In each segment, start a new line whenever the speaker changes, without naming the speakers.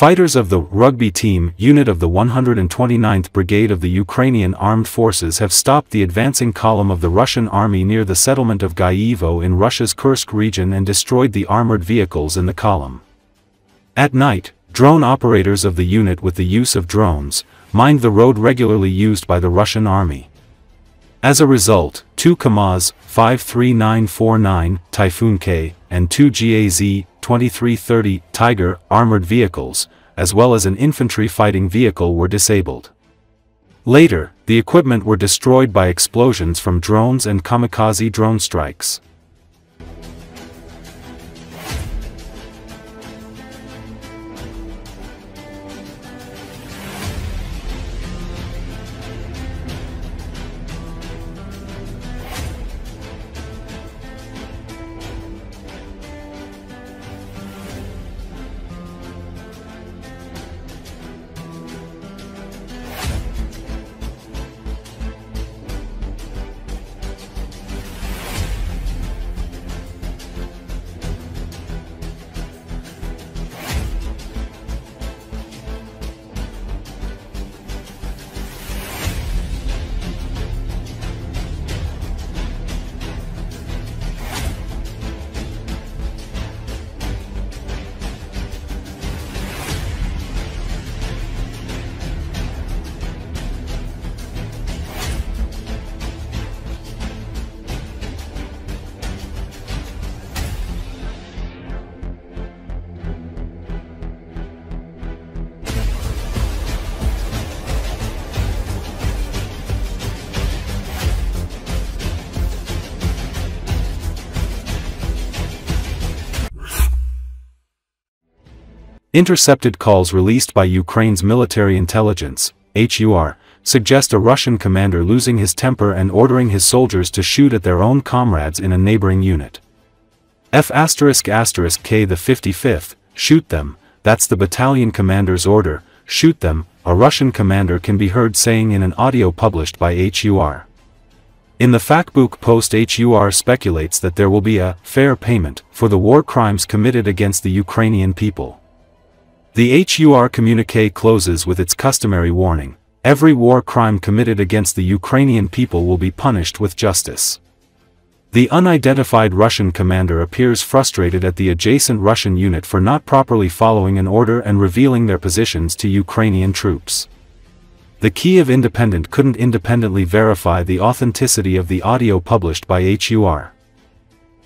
Fighters of the rugby team unit of the 129th Brigade of the Ukrainian Armed Forces have stopped the advancing column of the Russian army near the settlement of Kyiv in Russia's Kursk region and destroyed the armored vehicles in the column. At night, drone operators of the unit with the use of drones mined the road regularly used by the Russian army. As a result, 2 KAMAZ 53949 Typhoon K and 2 GAZ 2330 Tiger armored vehicles, as well as an infantry fighting vehicle, were disabled. Later, the equipment were destroyed by explosions from drones and kamikaze drone strikes. Intercepted calls released by Ukraine's military intelligence, HUR, suggest a Russian commander losing his temper and ordering his soldiers to shoot at their own comrades in a neighboring unit. K the 55th, shoot them, that's the battalion commander's order, shoot them, a Russian commander can be heard saying in an audio published by HUR. In the Factbook post, HUR speculates that there will be a fair payment for the war crimes committed against the Ukrainian people. The HUR communiqué closes with its customary warning: every war crime committed against the Ukrainian people will be punished with justice. The unidentified Russian commander appears frustrated at the adjacent Russian unit for not properly following an order and revealing their positions to Ukrainian troops. The Kiev Independent couldn't independently verify the authenticity of the audio published by HUR.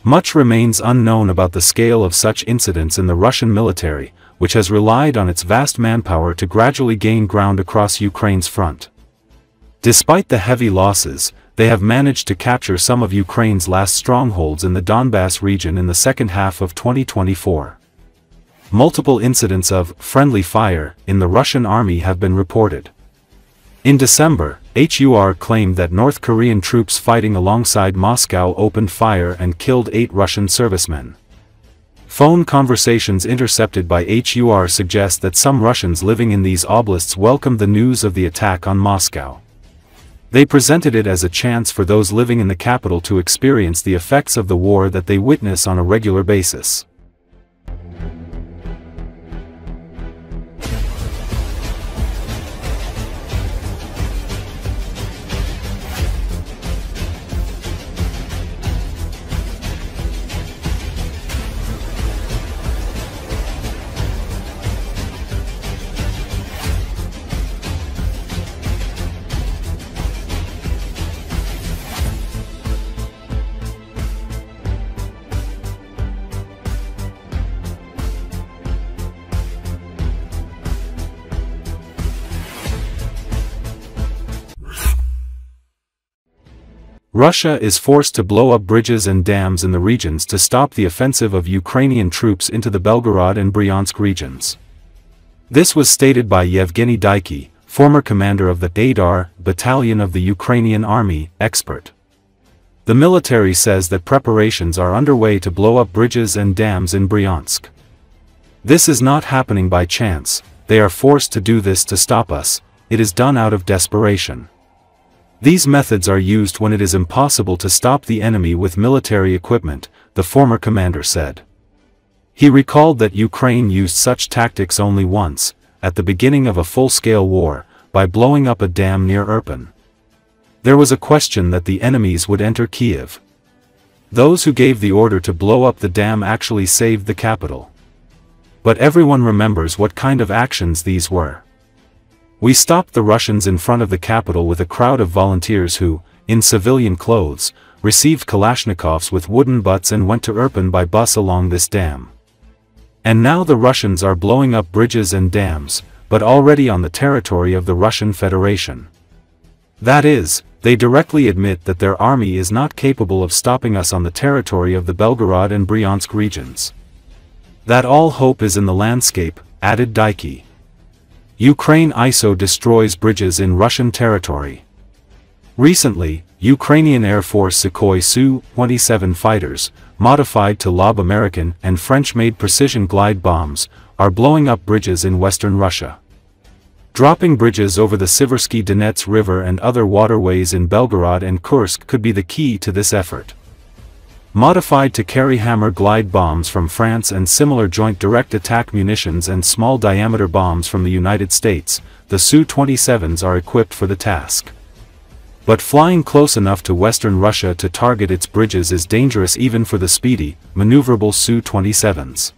Much remains unknown about the scale of such incidents in the Russian military, which has relied on its vast manpower to gradually gain ground across Ukraine's front. Despite the heavy losses, they have managed to capture some of Ukraine's last strongholds in the Donbass region in the second half of 2024. Multiple incidents of friendly fire in the Russian army have been reported. In December, HUR claimed that North Korean troops fighting alongside Moscow opened fire and killed 8 Russian servicemen. Phone conversations intercepted by HUR suggest that some Russians living in these oblasts welcomed the news of the attack on Moscow. They presented it as a chance for those living in the capital to experience the effects of the war that they witness on a regular basis. Russia is forced to blow up bridges and dams in the regions to stop the offensive of Ukrainian troops into the Belgorod and Bryansk regions. This was stated by Yevgeny Daiky, former commander of the Aidar battalion of the Ukrainian army, expert. The military says that preparations are underway to blow up bridges and dams in Bryansk. This is not happening by chance, they are forced to do this to stop us, it is done out of desperation. These methods are used when it is impossible to stop the enemy with military equipment, the former commander said. He recalled that Ukraine used such tactics only once, at the beginning of a full-scale war, by blowing up a dam near Irpin. There was a question that the enemies would enter Kiev. Those who gave the order to blow up the dam actually saved the capital. But everyone remembers what kind of actions these were. We stopped the Russians in front of the capital with a crowd of volunteers who, in civilian clothes, received Kalashnikovs with wooden butts and went to Irpin by bus along this dam. And now the Russians are blowing up bridges and dams, but already on the territory of the Russian Federation. That is, they directly admit that their army is not capable of stopping us on the territory of the Belgorod and Bryansk regions. That all hope is in the landscape, added Dike. Ukraine ISO destroys bridges in Russian territory. Recently, Ukrainian Air Force Sukhoi Su-27 fighters, modified to lob American and French-made precision glide bombs, are blowing up bridges in western Russia. Dropping bridges over the Siversky Donets River and other waterways in Belgorod and Kursk could be the key to this effort. Modified to carry hammer glide bombs from France and similar joint direct attack munitions and small diameter bombs from the United States, the Su-27s are equipped for the task. But flying close enough to western Russia to target its bridges is dangerous even for the speedy, maneuverable Su-27s.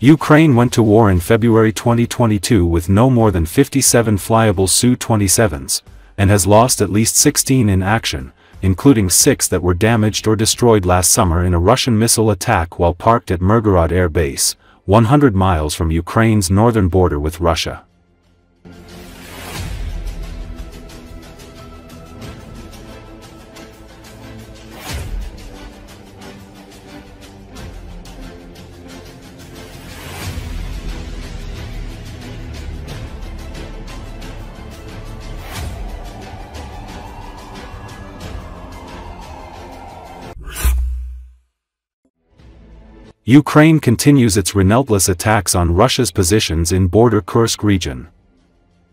Ukraine went to war in February 2022 with no more than 57 flyable Su-27s, and has lost at least 16 in action, including 6 that were damaged or destroyed last summer in a Russian missile attack while parked at Mirgorod Air Base, 100 miles from Ukraine's northern border with Russia. Ukraine continues its relentless attacks on Russia's positions in border Kursk region.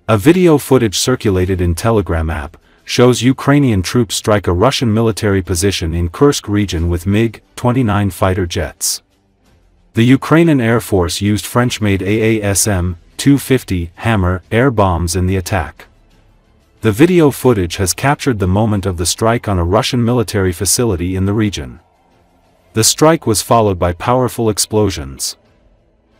A video footage circulated in Telegram app shows Ukrainian troops strike a Russian military position in Kursk region with MiG-29 fighter jets. The Ukrainian Air Force used French-made AASM-250 Hammer air bombs in the attack. The video footage has captured the moment of the strike on a Russian military facility in the region. The strike was followed by powerful explosions.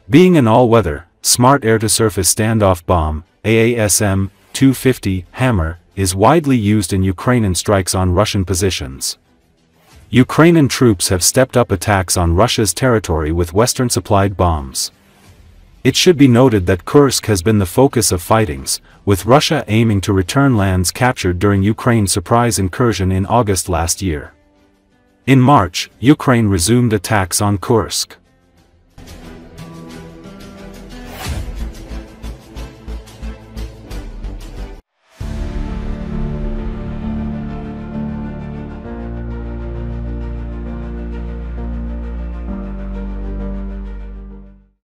Being an all-weather, smart air-to-surface standoff bomb, AASM-250 Hammer is widely used in Ukrainian strikes on Russian positions. Ukrainian troops have stepped up attacks on Russia's territory with Western-supplied bombs. It should be noted that Kursk has been the focus of fightings, with Russia aiming to return lands captured during Ukraine's surprise incursion in August last year. In March, Ukraine resumed attacks on Kursk.